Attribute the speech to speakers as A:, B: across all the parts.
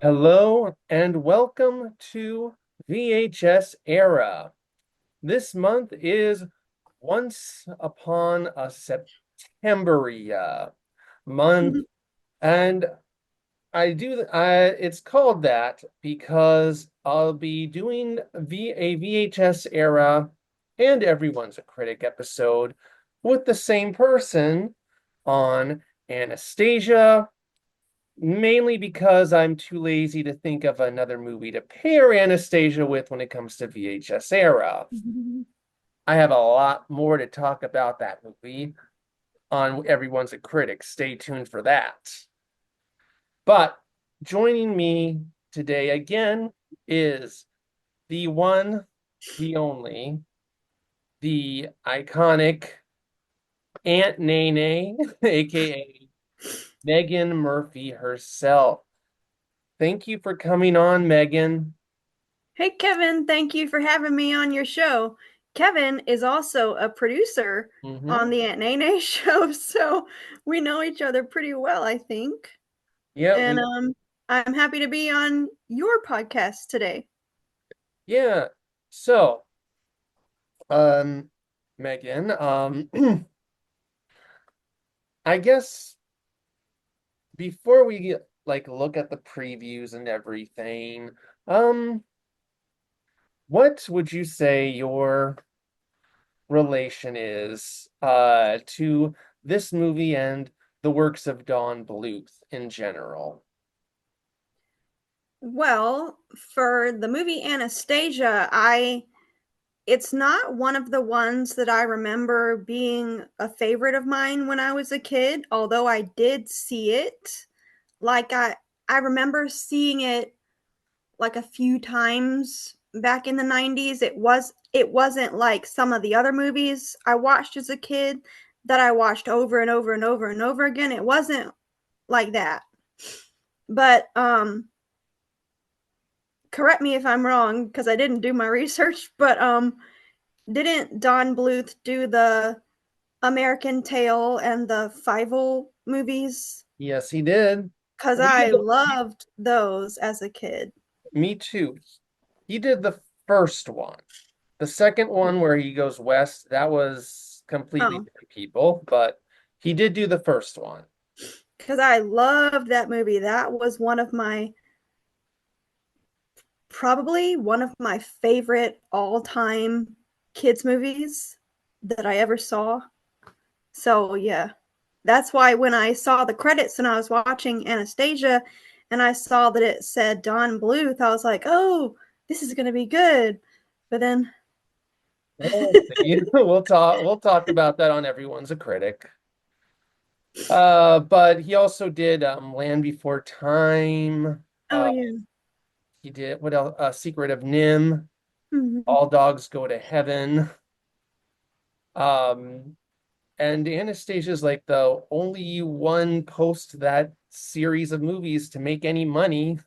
A: Hello and welcome to VHS Era. This month is Once Upon a Septembria Month, and it's called that because I'll be doing a VHS Era and Everyone's a Critic episode with the same person on Anastasia. Mainly because I'm too lazy to think of another movie to pair Anastasia with when it comes to VHS Era. I have a lot more to talk about that movie on Everyone's a Critic. Stay tuned for that. But joining me today again is the one, the only, the iconic Aunt Nae Nae, a.k.a. Megan Murphy herself. Thank you for coming on, Megan.
B: Hey, Kevin, thank you for having me on your show. Kevin is also a producer
A: Mm-hmm.
B: on the Aunt Nae Nae show, so we know each other pretty well, I think.
A: Yeah,
B: And I'm happy to be on your podcast today.
A: yeah. So, um, Megan, I guess before we look at the previews and everything, um, what would you say your relation is to this movie and the works of Don Bluth in general?
B: Well, for the movie Anastasia, I it's not one of the ones that I remember being a favorite of mine when I was a kid, although I did see it. Like I remember seeing it like a few times back in the 90s. It wasn't like some of the other movies I watched as a kid that I watched over and over and over and over again. It wasn't like that. But correct me if I'm wrong because I didn't do my research, but didn't Don Bluth do the American Tail and the Fievel movies?
A: Yes, he did.
B: Cuz
A: Well,
B: I loved those as a kid.
A: me too. He did the first one. The second one where he goes west, that was completely
B: Oh,
A: different people, but he did do the first one.
B: cuz I loved that movie. That was one of my probably one of my favorite all-time kids movies that I ever saw. So, yeah. That's why when I saw the credits and I was watching Anastasia and I saw that it said Don Bluth, I was like, "Oh, this is going to be good." But then
A: We'll see. We'll talk about that on Everyone's a Critic. But he also did Land Before Time.
B: oh
A: Uh
B: yeah.
A: he did what else? Secret of Nim,
B: Mhm.
A: All Dogs Go to Heaven. Um and Anastasia's like the only one post that series of movies to make any money.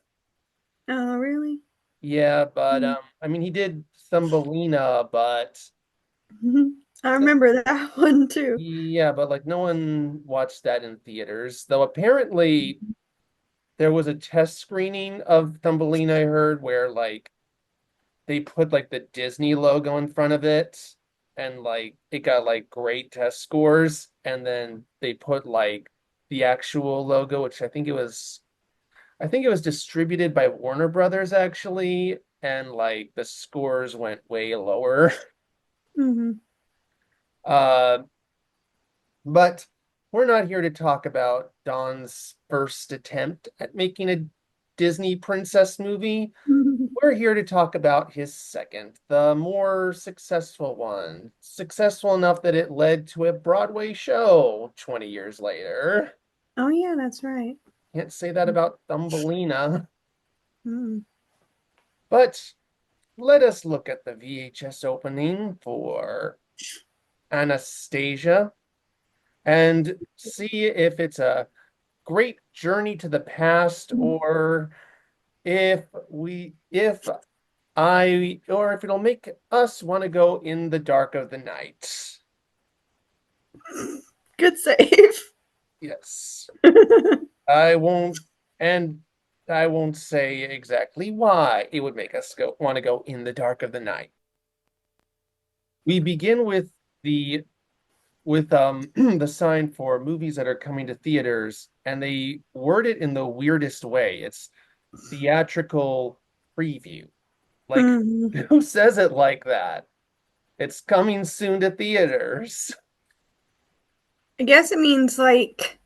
B: Oh, really?
A: Yeah, but
B: Mhm.
A: I mean he did Thumbelina, but
B: I remember that one too.
A: yeah, but like no one watched that in theaters. Though apparently there was a test screening of Thumbelina I heard where they put like the Disney logo in front of it and like it got like great test scores and then they put like the actual logo which I think it was distributed by Warner Brothers actually and like the scores went way lower.
B: Mhm.
A: Uh but we're not here to talk about Don's first attempt at making a Disney princess movie. We're here to talk about his second, the more successful one. Successful enough that it led to a Broadway show 20 years later.
B: Oh yeah, that's right.
A: Can't say that about Thumbelina.
B: Mm.
A: But let us look at the VHS opening for Anastasia and see if it's a great journey to the past or if it'll make us want to go in the dark of the night.
B: Good save.
A: Yes. I won't, and I won't say exactly why it would make us go want to go in the dark of the night. We begin with the the sign for movies that are coming to theaters, and they word it in the weirdest way. It's theatrical preview. Like,
B: Hmm.
A: who says it like that? It's coming soon to theaters.
B: I guess it means like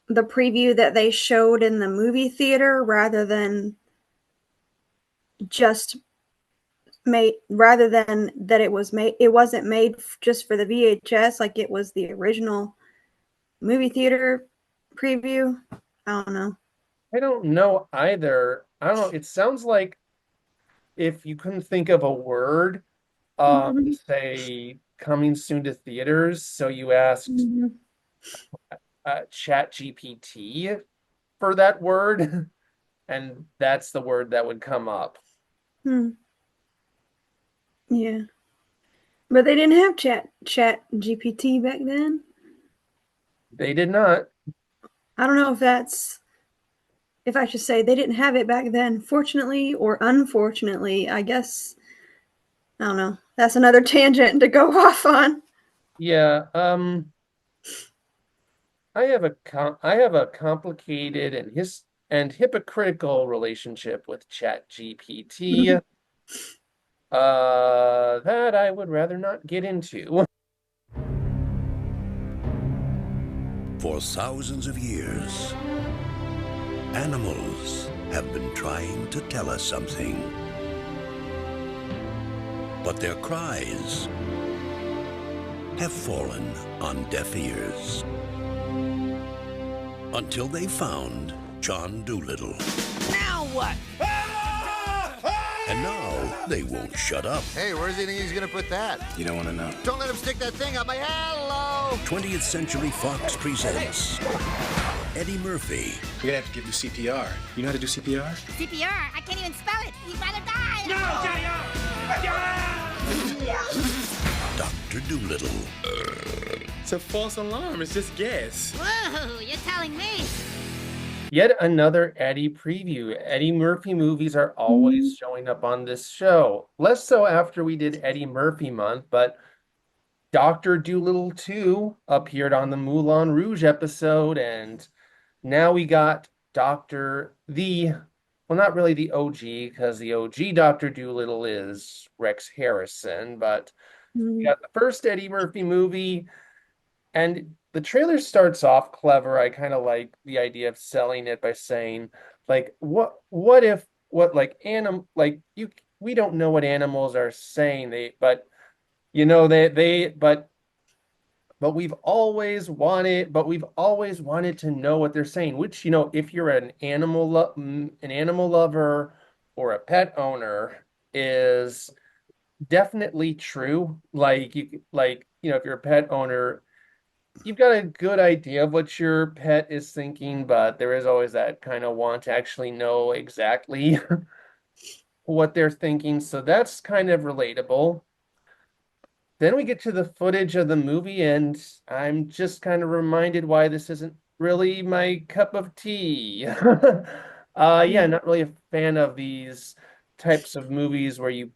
B: the preview that they showed in the movie theater just rather than that it wasn't made just for the VHS, like it was the original movie theater preview. I don't know.
A: I don't know either. I don't know. It sounds like if you couldn't think of a word, to
B: Mhm.
A: say coming soon to theaters, so you asked
B: Mhm.
A: Chat GPT for that word, and that's the word that would come up.
B: Hmm. Yeah, but they didn't have chat GPT back then.
A: They did not.
B: I don't know if I should say they didn't have it back then. Fortunately or unfortunately, I guess I don't know. That's another tangent to go off on.
A: Yeah, I have a complicated and hypocritical relationship with Chat GPT. That I would rather not get into.
C: For thousands of years, animals have been trying to tell us something. But their cries have fallen on deaf ears. Until they found John Dolittle.
D: Now what?
C: And now they won't shut up.
E: Hey, where does he think he's gonna put that?
F: You don't want to know.
E: Don't let him stick that thing up my hello!
C: 20th Century Fox presents Eddie Murphy.
F: We're gonna have to give you CPR. You know how to do CPR?
D: CPR? I can't even spell it. He'd rather die. No,
C: Dr. Dolittle.
F: It's a false alarm. It's just gas.
D: Whoa, you're telling me.
A: Yet another Eddie preview. Eddie Murphy movies are always
B: Mhm.
A: showing up on this show. Less so after we did Eddie Murphy month, but Dr. Dolittle 2 appeared on the Moulin Rouge episode, and now we got well, not really the OG, because the OG Dr. Dolittle is Rex Harrison, but we
B: Mhm.
A: got the first Eddie Murphy movie, and the trailer starts off clever. I kind of like the idea of selling it by saying, like, what if what like anim like you we don't know what animals are saying, but they but we've always wanted to know what they're saying, which, if you're an animal lover or a pet owner, is definitely true. If you're a pet owner, you've got a good idea of what your pet is thinking, but there is always that kind of want to actually know exactly what they're thinking. So that's kind of relatable. Then we get to the footage of the movie, and I'm just kind of reminded why this isn't really my cup of tea. Yeah, not really a fan of these types of movies where you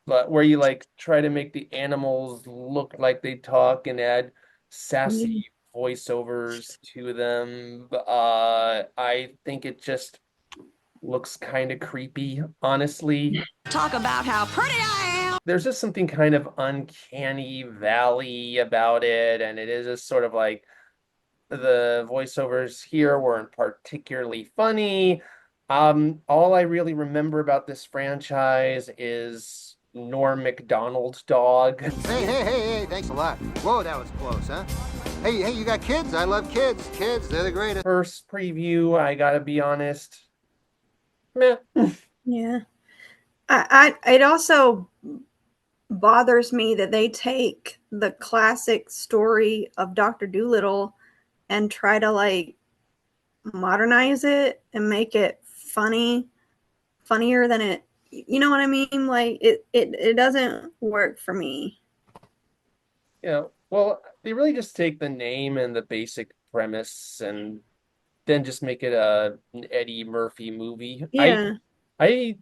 A: like try to make the animals look like they talk and add
B: Yeah.
A: sassy voiceovers to them. I think it just looks kind of creepy, honestly.
D: Talk about how pretty I am.
A: There's just something kind of uncanny valley about it, and it is just sort of like the voiceovers here weren't particularly funny. All I really remember about this franchise is Norm Macdonald's dog.
E: Hey, thanks a lot. Whoa, that was close, huh? Hey, you got kids? I love kids. Kids, they're the greatest.
A: First preview, I gotta be honest, meh.
B: Yeah. It also bothers me that they take the classic story of Dr. Dolittle and try to like modernize it and make it funnier than it, you know what I mean? Like it doesn't work for me.
A: Well, they really just take the name and the basic premise and then just make it an Eddie Murphy movie.
B: Yeah.
A: I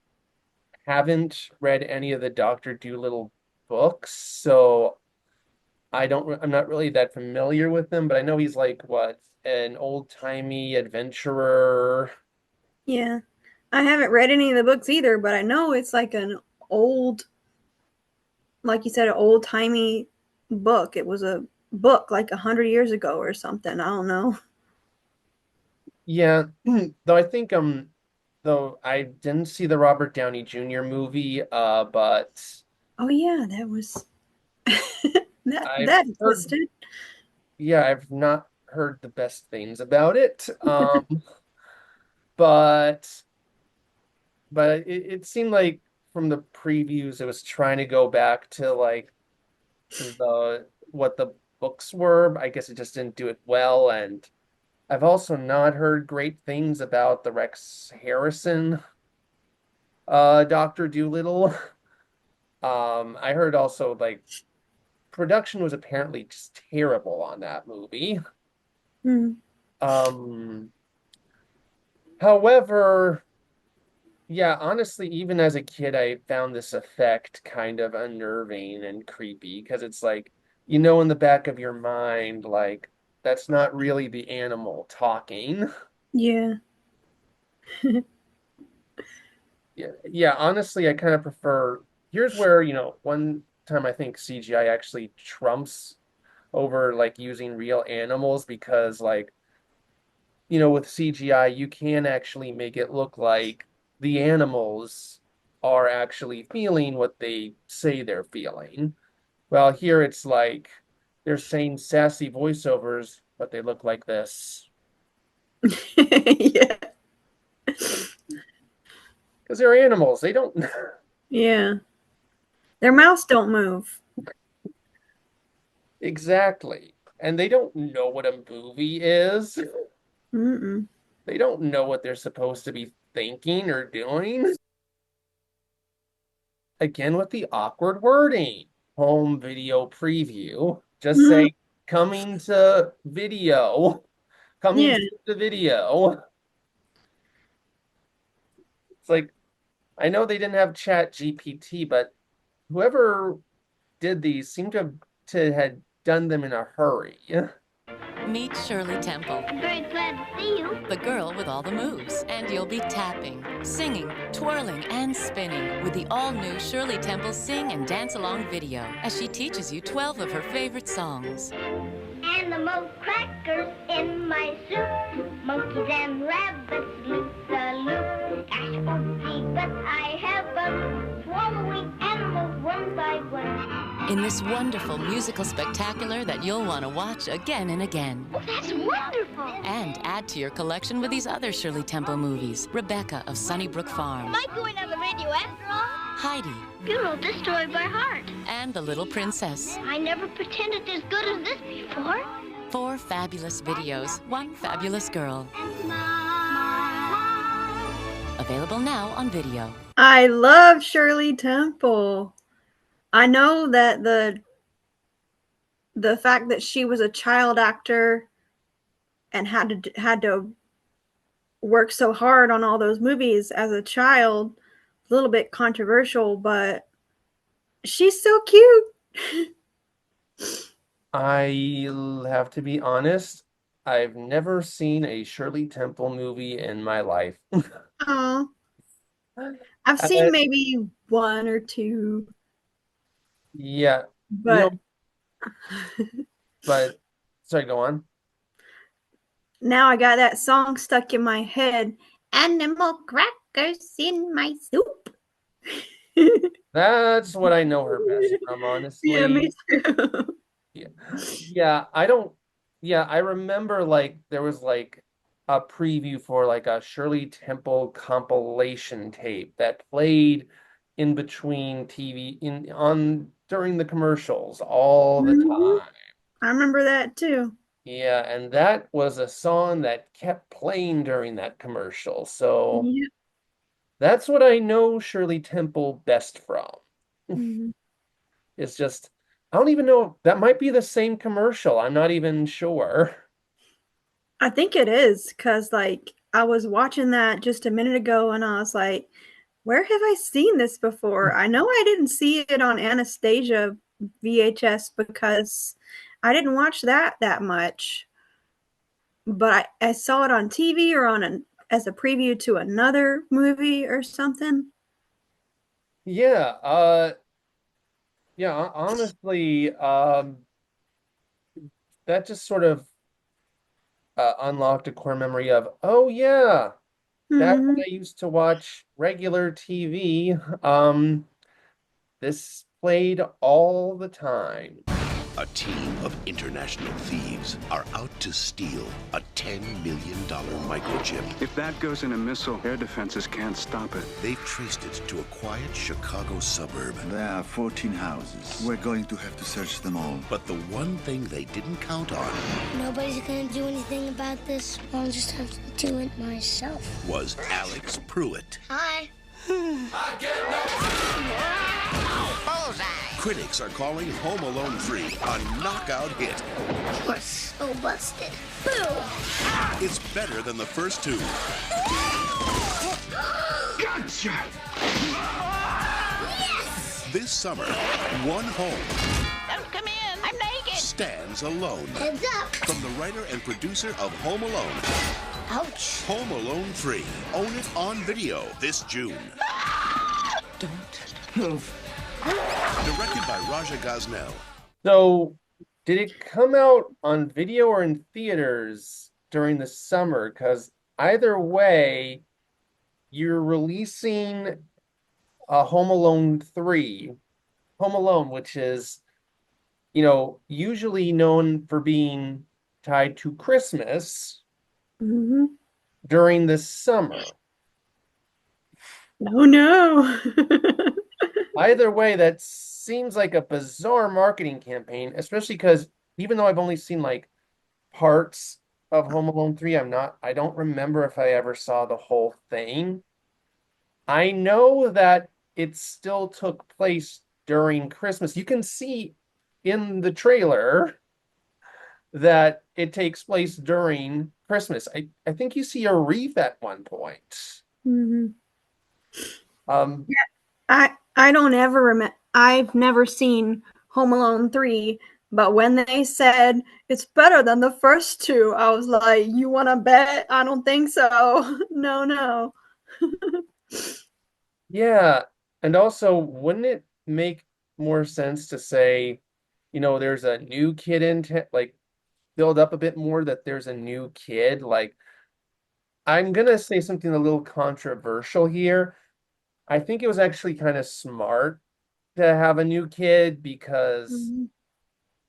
A: haven't read any of the Doctor Dolittle books, so I'm not really that familiar with him, but I know he's like what, an old-timey adventurer.
B: Yeah. I haven't read any of the books either, but I know it's like an old, like you said, an old timey book. It was a book like 100 years ago or something. I don't know.
A: Yeah, though I think though I didn't see the Robert Downey Jr. movie, but
B: Oh yeah, that was
A: I've
B: that
A: heard,
B: existed.
A: yeah, I've not heard the best things about it. But it seemed like from the previews it was trying to go back to like the what the books were. I guess it just didn't do it well, and I've also not heard great things about the Rex Harrison Dr. Dolittle. I heard also like production was apparently just terrible on that movie.
B: Hmm.
A: Um, However, yeah, honestly, even as a kid, I found this effect kind of unnerving and creepy because it's like, in the back of your mind, like, that's not really the animal talking.
B: Yeah.
A: Yeah, yeah, honestly, I kind of prefer. Here's where, one time I think CGI actually trumps over like using real animals because like with CGI, you can actually make it look like the animals are actually feeling what they say they're feeling. Well, here it's like they're saying sassy voiceovers, but they look like this
B: Yeah.
A: because they're animals. They don't
B: Yeah. Their mouths don't move.
A: exactly, and they don't know what a movie is.
B: Mm-mm.
A: They don't know what they're supposed to be thinking or doing. Again with the awkward wording. Home video preview. Just
B: Mhm.
A: say coming to video. Coming
B: Yeah.
A: to the video. It's like I know they didn't have Chat GPT, but whoever did these seemed to had done them in a hurry.
G: Meet Shirley Temple,
D: I'm very glad to see you.
G: the girl with all the moves. And you'll be tapping, singing, twirling, and spinning with the all-new Shirley Temple Sing and Dance Along video as she teaches you 12 of her favorite songs.
D: Animal crackers in my soup. Monkeys and rabbits loop the loop. Gosh, oh gee, but I have them. Swallowing animals one by one.
G: In this wonderful musical spectacular that you'll want to watch again and again.
D: Oh, that's wonderful.
G: And add to your collection with these other Shirley Temple movies. Rebecca of Sunnybrook Farm,
D: Am I going on the radio after all?
G: Heidi,
D: You know this story by heart.
G: and The Little Princess.
D: I never pretended as good as this before.
G: 4 fabulous videos, 1 fabulous girl. Available now on video.
B: I love Shirley Temple. I know that the fact that she was a child actor and had to work so hard on all those movies as a child, a little bit controversial, but she's so cute.
A: I'll have to be honest, I've never seen a Shirley Temple movie in my life.
B: Oh, I've
A: Uh,
B: seen maybe one or two,
A: yeah,
B: but
A: but sorry, go on.
B: now I got that song stuck in my head. Animal crackers in my soup.
A: That's what I know her best from,
B: Yeah, me
A: honestly.
B: too.
A: Yeah. Yeah, I don't yeah, I remember like there was like a preview for like a Shirley Temple compilation tape that played in between TV in on during the commercials all the
B: Mhm.
A: time.
B: I remember that too.
A: Yeah, and that was a song that kept playing during that commercial. So
B: Yeah.
A: that's what I know Shirley Temple best from.
B: Mhm.
A: It's just, I don't even know. That might be the same commercial. I'm not even sure.
B: I think it is because, like, I was watching that just a minute ago and I was like, where have I seen this before? I know I didn't see it on Anastasia VHS because I didn't watch that much, but I saw it on TV or as a preview to another movie or something.
A: Yeah, yeah, honestly, that just sort of unlocked a core memory of, oh yeah, back when
B: Hmm.
A: I used to watch regular TV, this played all the time.
C: A team of international thieves are out to steal a $10 million microchip.
H: If that goes in a missile, air defenses can't stop it.
C: They've traced it to a quiet Chicago suburb.
I: There are 14 houses. We're going to have to search them all.
C: But the one thing they didn't count on
D: Nobody's gonna do anything about this. I'll just have to do it myself.
C: was Alex Pruitt.
D: Hi.
C: Critics are calling Home Alone 3 a knockout hit.
D: We're so busted. Boo!
C: It's better than the first two.
H: Gotcha!
D: Yes!
C: This summer, one home
G: Don't come in. I'm naked.
C: stands alone.
D: Heads up!
C: From the writer and producer of Home Alone,
D: Ouch!
C: Home Alone 3. Own it on video this June.
G: Don't move.
C: Directed by Raja Gosnell.
A: So, did it come out on video or in theaters during the summer? Because either way, you're releasing a Home Alone 3. Home Alone, which is, usually known for being tied to Christmas
B: Hmm.
A: during the summer.
B: Oh no.
A: Either way, that seems like a bizarre marketing campaign, especially because even though I've only seen like parts of Home Alone 3, I don't remember if I ever saw the whole thing. I know that it still took place during Christmas. You can see in the trailer that it takes place during Christmas. I think you see a wreath at one point.
B: Hmm.
A: Um,
B: I don't ever remember. I've never seen Home Alone 3, but when they said it's better than the first two, I was like, you want to bet? I don't think so. No, no.
A: yeah, and also, wouldn't it make more sense to say, there's a new kid in like build up a bit more that there's a new kid? Like, I'm gonna say something a little controversial here. I think it was actually kind of smart to have a new kid because
B: Mhm.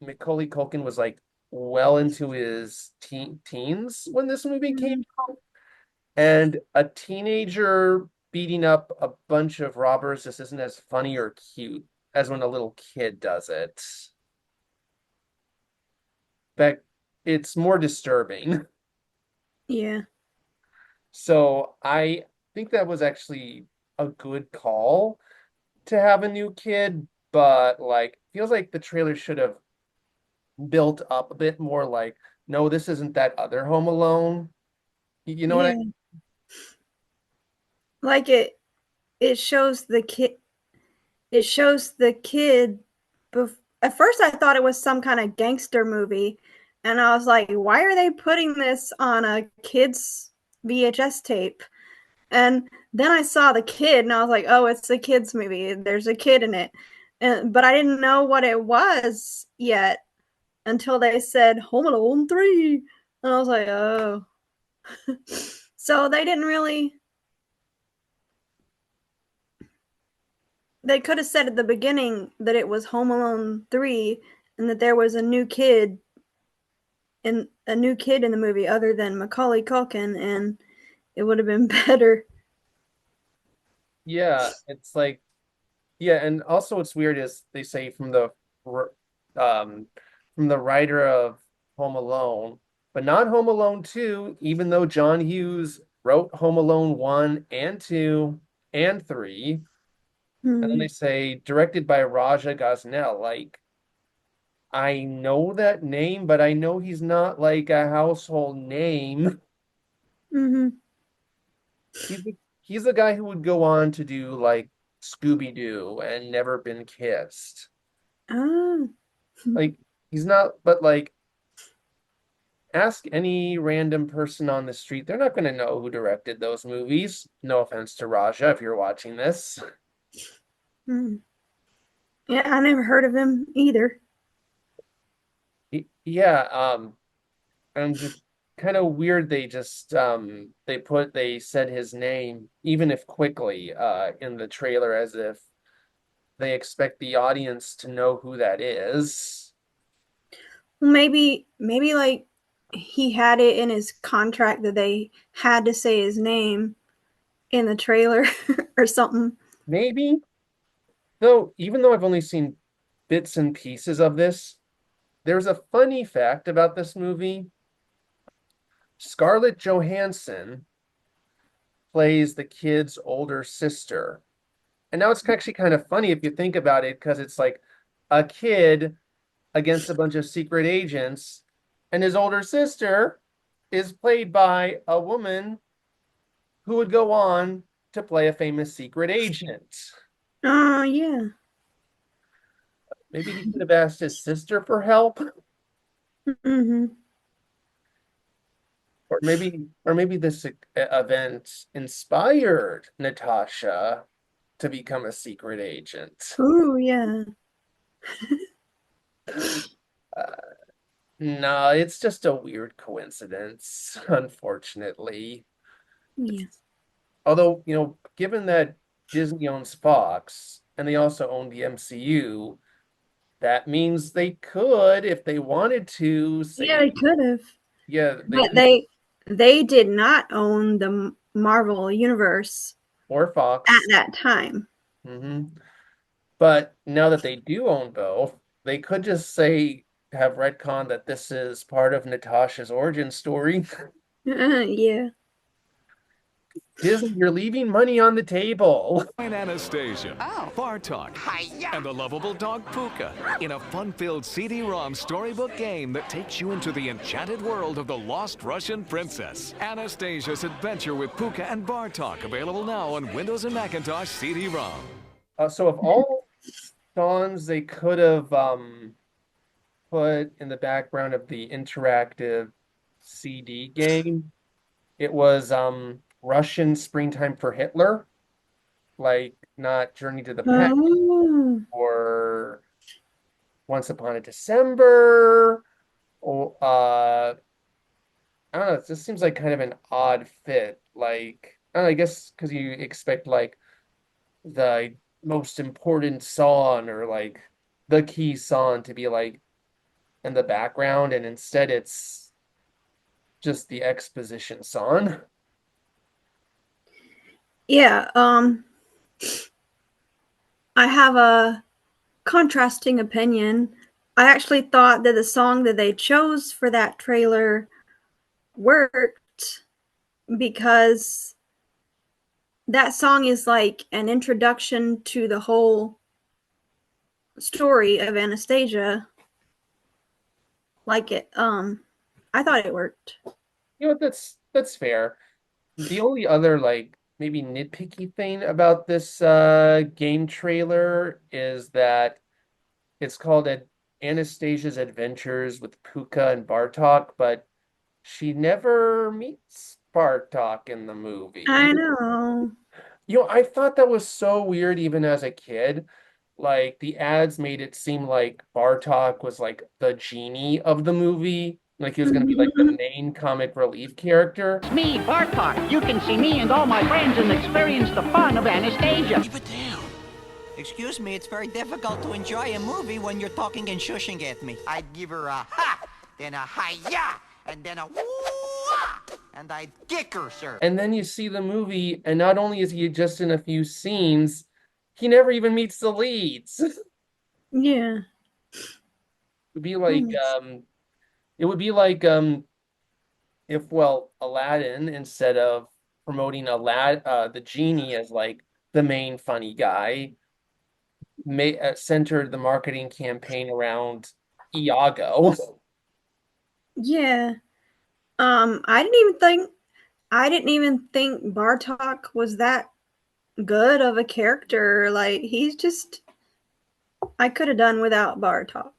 A: Macaulay Culkin was like well into his teens when this movie came
B: Mhm.
A: out, and a teenager beating up a bunch of robbers just isn't as funny or cute as when a little kid does it. In fact, it's more disturbing.
B: Yeah.
A: So I think that was actually a good call to have a new kid, but like feels like the trailer should have built up a bit more like, no, this isn't that other Home Alone. You know what I
B: Yeah. Like it shows the kid it shows the kid at first I thought it was some kind of gangster movie and I was like, why are they putting this on a kid's VHS tape? And then I saw the kid and I was like, oh, it's a kid's movie. There's a kid in it. But I didn't know what it was yet until they said Home Alone 3. And I was like, oh. So they could have said at the beginning that it was Home Alone 3 and that there was a new kid in the movie other than Macaulay Culkin, and it would have been better.
A: Yeah, it's like, yeah, and also what's weird is they say um from the writer of Home Alone, but not Home Alone 2, even though John Hughes wrote Home Alone 1 and 2 and 3. And then
B: Hmm.
A: they say directed by Raja Gosnell. Like, I know that name, but I know he's not like a household name.
B: Mm-hmm.
A: He's the guy who would go on to do like Scooby-Doo and Never Been Kissed.
B: Oh.
A: Like he's not, but like ask any random person on the street, they're not going to know who directed those movies. No offense to Raja if you're watching this.
B: Mm. Yeah, I never heard of him either.
A: Yeah, and just kind of weird they just they said his name even if quickly in the trailer as if they expect the audience to know who that is.
B: Maybe like he had it in his contract that they had to say his name in the trailer or something.
A: Maybe. Though even though I've only seen bits and pieces of this, there's a funny fact about this movie. Scarlett Johansson plays the kid's older sister. And now it's actually kind of funny if you think about it, because it's like a kid against a bunch of secret agents, and his older sister is played by a woman who would go on to play a famous secret agent.
B: Oh, yeah.
A: Maybe he could have asked his sister for help,
B: Mm-hmm.
A: or maybe this event inspired Natasha to become a secret agent.
B: Oh, yeah.
A: Uh, no, it's just a weird coincidence, unfortunately.
B: Yeah.
A: Although, given that Disney owns Fox and they also own the MCU, that means they could, if they wanted to,
B: Yeah,
A: say,
B: they could have.
A: yeah, they
B: But
A: could,
B: they did not own the Marvel universe
A: or
B: at
A: Fox.
B: that time.
A: Hmm. But now that they do own both, they could just say, have retcon that this is part of Natasha's origin story.
B: Yeah.
A: Disney, you're leaving money on the table.
J: Join Anastasia, Bartok, and the lovable dog Pooka in a fun-filled CD-ROM storybook game that takes you into the enchanted world of the lost Russian princess. Anastasia's Adventure with Pooka and Bartok, available now on Windows and Macintosh CD-ROM.
A: So of all songs they could have put in the background of the interactive CD game, it was Russian Springtime for Hitler, like not Journey to the Past
B: Oh.
A: or Once Upon a December, or I don't know, it just seems like kind of an odd fit. Like, I don't know, I guess because you expect like the most important song or like the key song to be like in the background, and instead it's just the exposition song.
B: Yeah, I have a contrasting opinion. I actually thought that the song that they chose for that trailer worked because that song is like an introduction to the whole story of Anastasia. Like it, I thought it worked.
A: You know what, that's fair. The only other like maybe nitpicky thing about this game trailer is that it's called Anastasia's Adventures with Pooka and Bartok, but she never meets Bartok in the movie.
B: I know.
A: I thought that was so weird even as a kid. Like the ads made it seem like Bartok was like the genie of the movie. Like he was gonna be like the
B: Mhm.
A: main comic relief character.
K: It's me, Bartok. You can see me and all my friends and experience the fun of Anastasia.
L: Keep it down. Excuse me, it's very difficult to enjoy a movie when you're talking and shushing at me. I'd give her a ha, then a hi-ya, and then a woo and I'd kick her, sir.
A: And then you see the movie, and not only is he just in a few scenes, he never even meets the leads.
B: Yeah.
A: It'd be like it would be like if Aladdin, instead of promoting the genie as like the main funny guy, centered the marketing campaign around Iago.
B: Yeah. I didn't even think Bartok was that good of a character. Like I could have done without Bartok.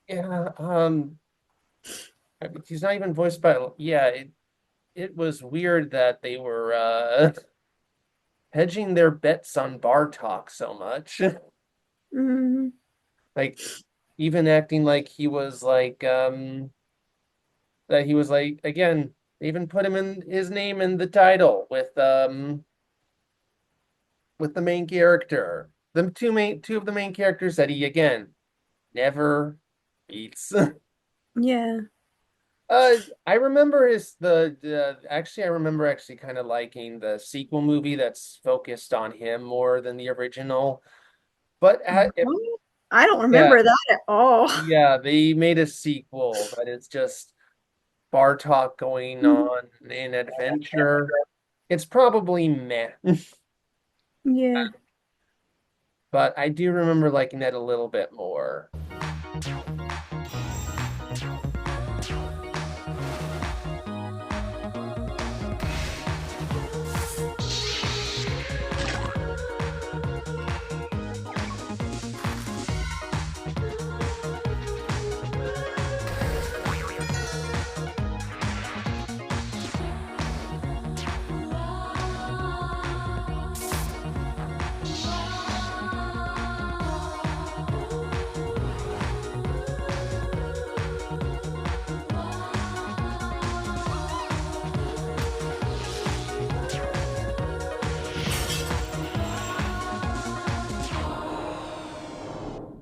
A: Yeah, I mean, he's not even voiced by, yeah, it was weird that they were hedging their bets on Bartok so much.
B: Mm,
A: Like even acting like he was like that he was like again, they even put him in his name in the title with the main character. The two of the main characters that he again never beats.
B: yeah.
A: I remember actually I remember actually kind of liking the sequel movie that's focused on him more than the original. But
B: I don't
A: yeah,
B: remember that at all.
A: yeah, they made a sequel that is just Bartok going on an adventure. It's probably meh,
B: Yeah.
A: but I do remember liking that a little bit more.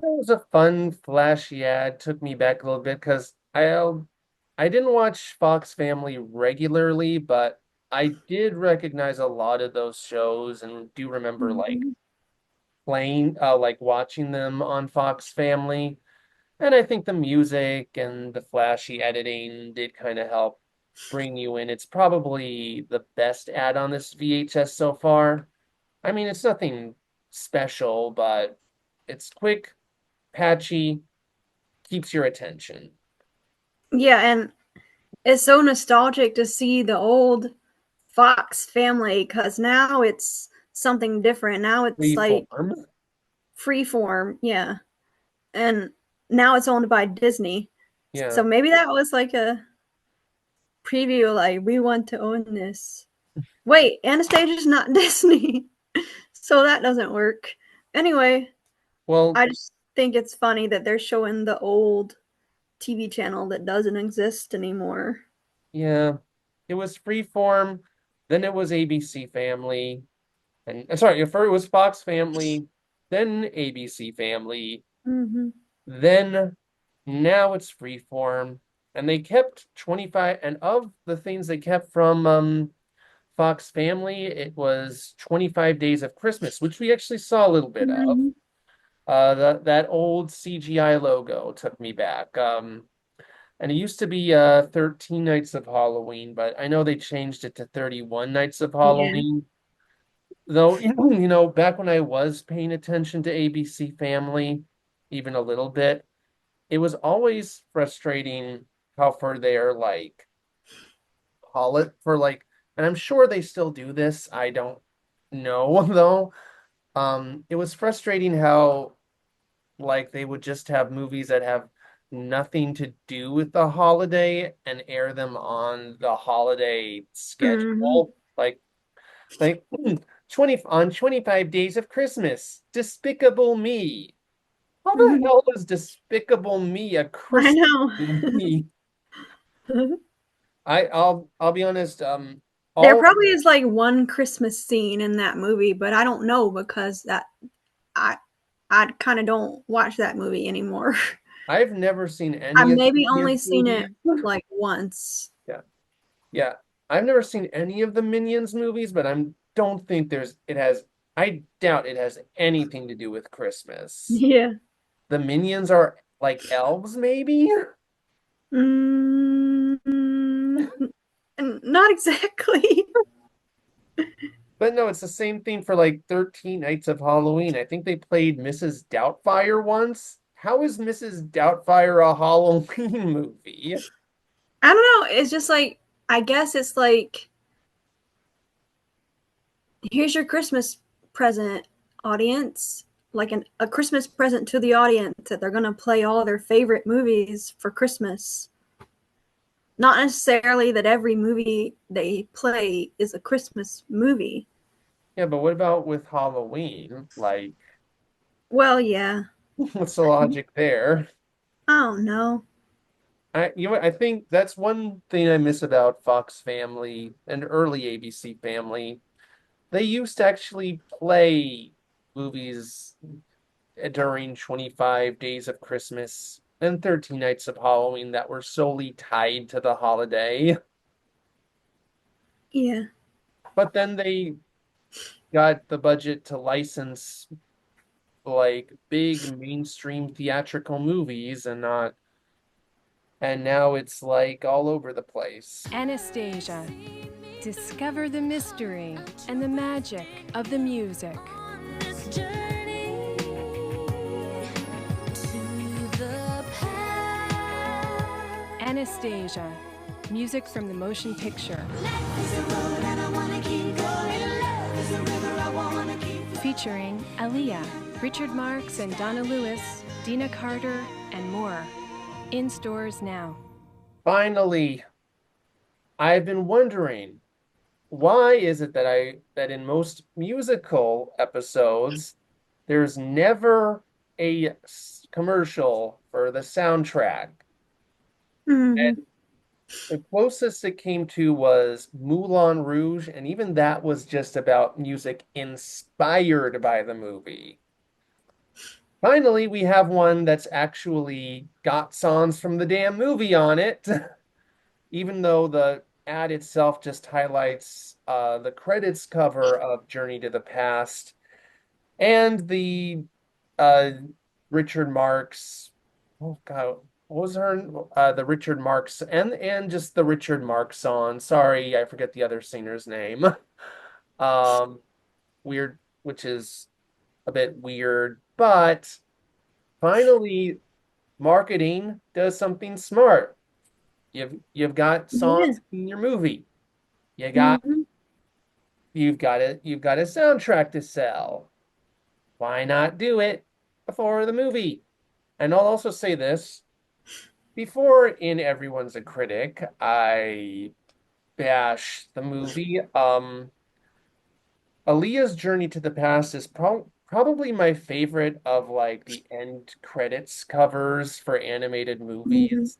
A: It was a fun, flashy ad. Took me back a little bit because I didn't watch Fox Family regularly, but I did recognize a lot of those shows and do remember like
B: Mhm.
A: playing like watching them on Fox Family. And I think the music and the flashy editing did kind of help bring you in. It's probably the best ad on this VHS so far. I mean, it's nothing special, but it's quick, patchy, keeps your attention.
B: Yeah, and it's so nostalgic to see the old Fox Family because now it's something different. Now it's like
A: Freeform.
B: Freeform, yeah. And now it's owned by Disney.
A: Yeah.
B: So maybe that was like a preview, like, we want to own this. Wait, Anastasia's not Disney. So that doesn't work. Anyway,
A: Well,
B: I just think it's funny that they're showing the old TV channel that doesn't exist anymore.
A: yeah. It was Freeform, then it was ABC Family, and sorry, first it was Fox Family, then ABC Family,
B: Mm-hmm.
A: then now it's Freeform, and they kept 25, and of the things they kept from Fox Family, it was 25 Days of Christmas, which we actually saw a little bit of.
B: Mm-hmm.
A: That old CGI logo took me back. And it used to be 13 Nights of Halloween, but I know they changed it to 31 Nights of
B: Yeah.
A: Halloween. Though, back when I was paying attention to ABC Family, even a little bit, it was always frustrating how for their like call it for like, and I'm sure they still do this. I don't know though. It was frustrating how like they would just have movies that have nothing to do with the holiday and air them on the holiday
B: Mm-hmm.
A: schedule. Like 20 on 25 Days of Christmas, Despicable Me. How the
B: Mm-hmm.
A: hell is Despicable Me a
B: I
A: Christmas
B: know.
A: movie? I'll be honest,
B: There
A: all
B: probably is like one Christmas scene in that movie, but I don't know because I I kind of don't watch that movie anymore.
A: I've never seen
B: I've
A: any of the
B: maybe only
A: Minions
B: seen it
A: movies.
B: like once.
A: Yeah. Yeah, I've never seen any of the Minions movies, but don't think I doubt it has anything to do with Christmas.
B: Yeah.
A: The Minions are like elves, maybe?
B: Mm, not exactly.
A: But no, it's the same thing for like 13 Nights of Halloween. I think they played Mrs. Doubtfire once. how is Mrs. Doubtfire a Halloween movie?
B: I don't know. It's just like, I guess it's like, here's your Christmas present, audience. Like a Christmas present to the audience that they're going to play all their favorite movies for Christmas. Not necessarily that every movie they play is a Christmas movie.
A: Yeah, but what about with Halloween? Like,
B: well, yeah.
A: What's the logic there?
B: I don't know.
A: I think that's one thing I miss about Fox Family and early ABC Family. They used to actually play movies during 25 Days of Christmas and 13 Nights of Halloween that were solely tied to the holiday.
B: Yeah.
A: But then they got the budget to license like big mainstream theatrical movies and now it's like all over the place.
M: Anastasia. Discover the mystery and the magic of the music. Anastasia. Music from the motion picture. Featuring Aaliyah, Richard Marx and Donna Lewis, Dina Carter, and more. In stores now.
A: Finally, I've been wondering, why is it that in most musical episodes, there's never a commercial for the soundtrack? And the closest it came to was Moulin Rouge, and even that was just about music inspired by the movie. Finally, we have one that's actually got songs from the damn movie on it, even though the ad itself just highlights the credits cover of Journey to the Past and the Richard Marx. Oh God, what was her? The Richard Marx and just the Richard Marx song. Sorry, I forget the other singer's name. Weird, which is a bit weird, but finally, marketing does something smart. You've got songs in your movie. You've got a soundtrack to sell. Why not do it before the movie? And I'll also say this. Before in Everyone's a Critic, I bash the movie. Aaliyah's Journey to the Past is probably my favorite of like the end credits covers for animated movies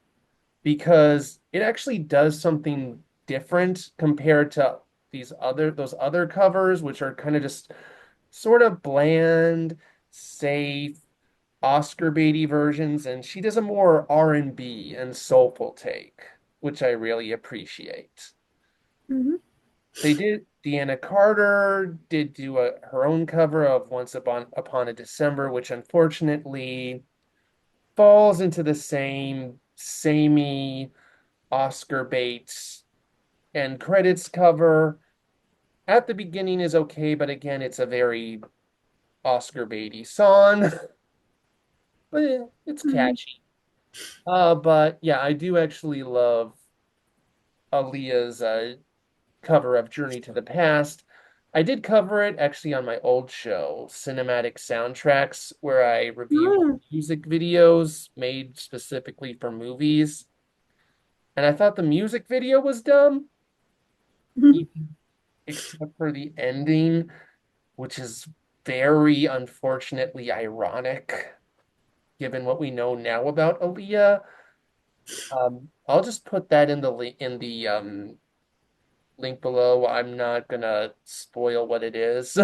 A: because it actually does something different compared to those other covers, which are kind of just sort of bland, safe, Oscar baity versions, and she does a more R&B and soulful take, which I really appreciate. They did. Deanna Carter did do her own cover of Once Upon a December, which unfortunately falls into the samey Oscar bait and credits cover. At the beginning is okay, but again, it's a very Oscar baity song. But it's catchy. But yeah, I do actually love Aaliyah's cover of Journey to the Past. I did cover it actually on my old show, Cinematic Soundtracks, where I reviewed music videos made specifically for movies. And I thought the music video was dumb, except for the ending, which is very unfortunately ironic, given what we know now about Aaliyah. I'll just put that in the link below. I'm not gonna spoil what it is.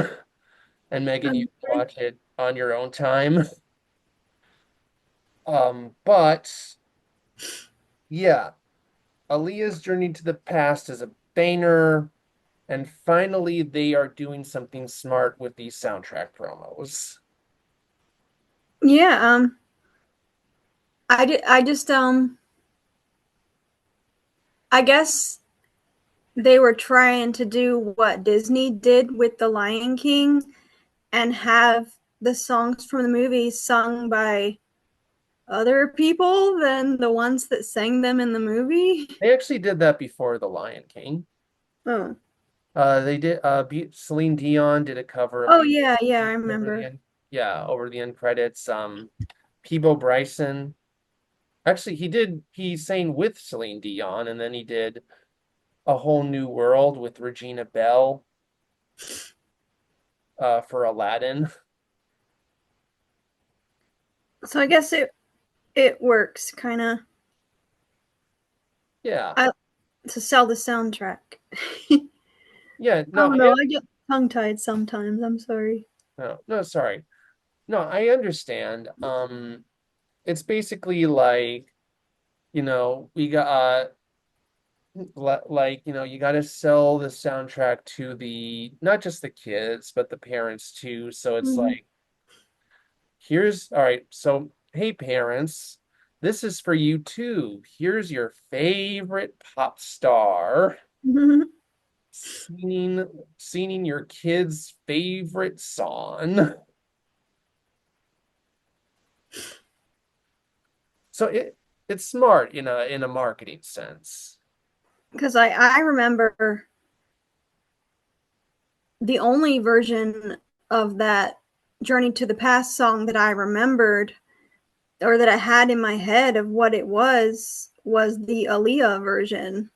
A: And Megan, you can watch it on your own time. But yeah, Aaliyah's Journey to the Past is a banger, and finally they are doing something smart with these soundtrack promos.
B: Yeah, I guess they were trying to do what Disney did with The Lion King and have the songs from the movie sung by other people than the ones that sang them in the movie?
A: They actually did that before The Lion King.
B: Oh.
A: They did. Celine Dion did a cover of
B: Oh
A: the
B: yeah, yeah, I
A: over the
B: remember.
A: end. Yeah, over the end credits. Peebo Bryson. Actually, he sang with Celine Dion, and then he did A Whole New World with Regina Bell for Aladdin.
B: So I guess it works kind of.
A: Yeah.
B: To sell the soundtrack.
A: Yeah,
B: Oh
A: no,
B: no, I get tongue tied sometimes. I'm sorry.
A: no, sorry. No, I understand. It's basically like, we got like, you got to sell the soundtrack to the not just the kids, but the parents too. So it's
B: Mhm.
A: like, all right, so hey parents, this is for you too. Here's your favorite pop star singing your kid's favorite song. So it's smart in a marketing sense.
B: Because I remember the only version of that Journey to the Past song that I remembered or that I had in my head of what it was the Aaliyah version.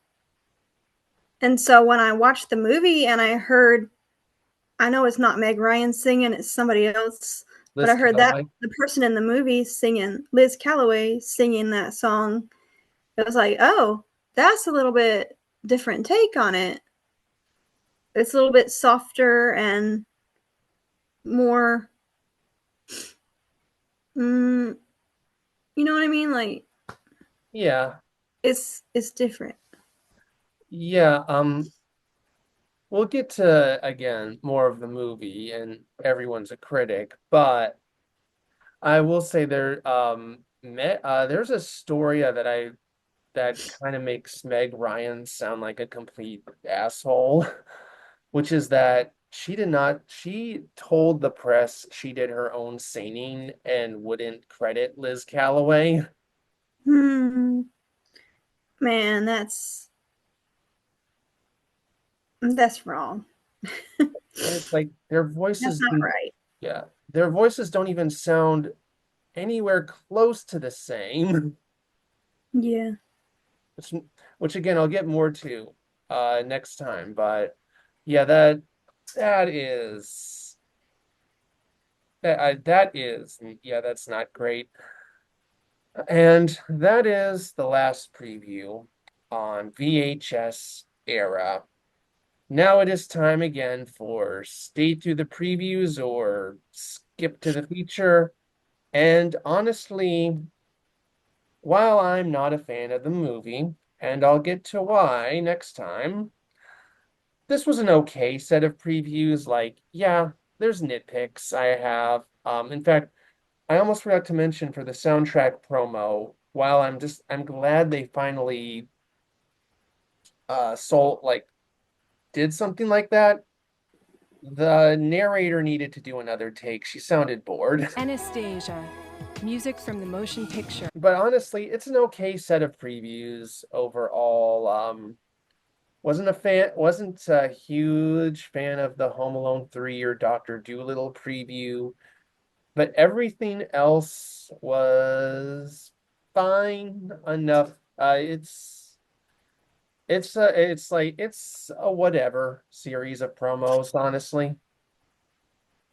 B: And so when I watched the movie and I heard, I know it's not Meg Ryan singing, it's somebody else, but
A: Liz
B: I heard that
A: Callaway.
B: the person in the movie singing, Liz Callaway singing that song, it was like, oh, that's a little bit different take on it. It's a little bit softer and more, you know what I mean? Like,
A: Yeah.
B: it's different.
A: Yeah, we'll get to again more of the movie and everyone's a critic, but I will say there's a story that kind of makes Meg Ryan sound like a complete asshole, which is that she told the press she did her own singing and wouldn't credit Liz Callaway.
B: Man, that's wrong.
A: And it's like their
B: That's
A: voices,
B: not right.
A: yeah, their voices don't even sound anywhere close to the same.
B: Yeah.
A: Which, which again, I'll get more to next time. But yeah, that is yeah, that's not great. And that is the last preview on VHS Era. Now it is time again for stay through the previews or skip to the feature. And honestly, while I'm not a fan of the movie, and I'll get to why next time, this was an okay set of previews. Like, yeah, there's nitpicks I have. In fact, I almost forgot to mention for the soundtrack promo, while I'm glad they finally sold like did something like that. The narrator needed to do another take. She sounded bored.
M: Anastasia, music from the motion picture.
A: But honestly, it's an okay set of previews overall. Wasn't a huge fan of the Home Alone 3 or Doctor Dolittle preview, but everything else was fine enough. It's a whatever series of promos, honestly.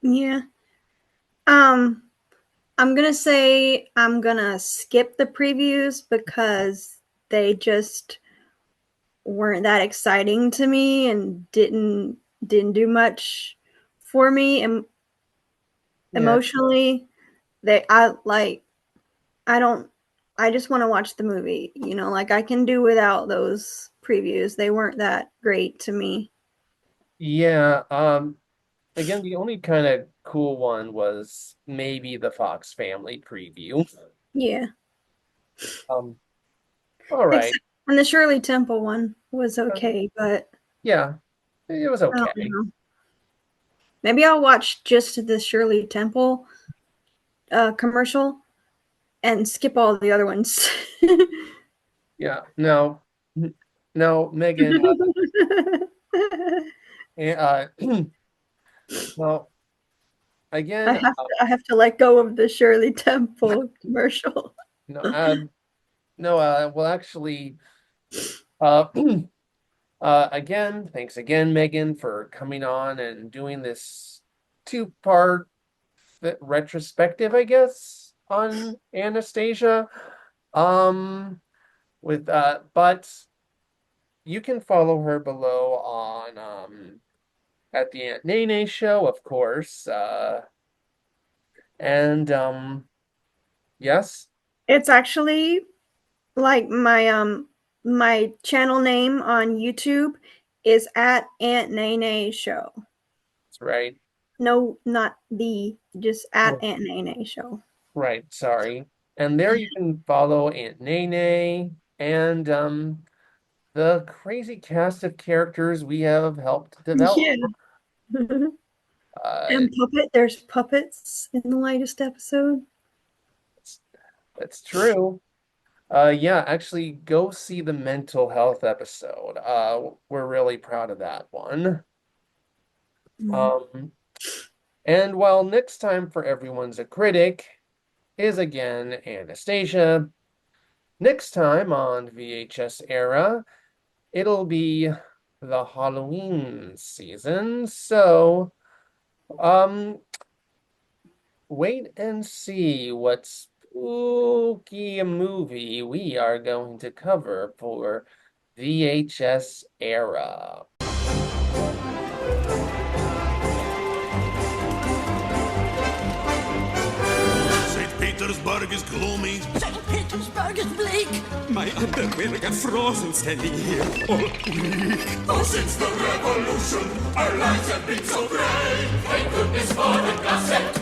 B: Yeah. I'm gonna say I'm gonna skip the previews because they just weren't that exciting to me and didn't do much for me
A: Yeah.
B: emotionally. I just want to watch the movie, like I can do without those previews. They weren't that great to me.
A: Yeah, again, the only kind of cool one was maybe the Fox Family preview.
B: Yeah.
A: Um, all right.
B: Except and the Shirley Temple one was okay, but
A: Yeah, it was
B: I don't
A: okay.
B: know. Maybe I'll watch just the Shirley Temple commercial and skip all the other ones.
A: Yeah, no, Megan. Well, again,
B: I have to let go of the Shirley Temple commercial.
A: no, well, actually, again, thanks again, Megan, for coming on and doing this two-part retrospective, I guess, on Anastasia. But you can follow her below on at the Aunt Nae Nae show, of course. And yes.
B: It's actually like my channel name on YouTube is at Aunt Nae Nae Show.
A: That's right.
B: No, not just at Aunt Nae Nae Show.
A: Right, sorry. And there you can follow Aunt Nae Nae and the crazy cast of characters we have helped develop.
B: Yeah. And there's puppets in the latest episode.
A: That's true. Yeah, actually go see the mental health episode. We're really proud of that one. And while next time for Everyone's a Critic is again Anastasia, next time on VHS Era, it'll be the Halloween season. So, wait and see what spooky movie we are going to cover for VHS Era.
N: St. Petersburg is gloomy.
O: St. Petersburg is bleak.
F: My underwear got frozen standing here all week.
P: Oh, since the revolution, our lives have been so great. Thank goodness for the cassette.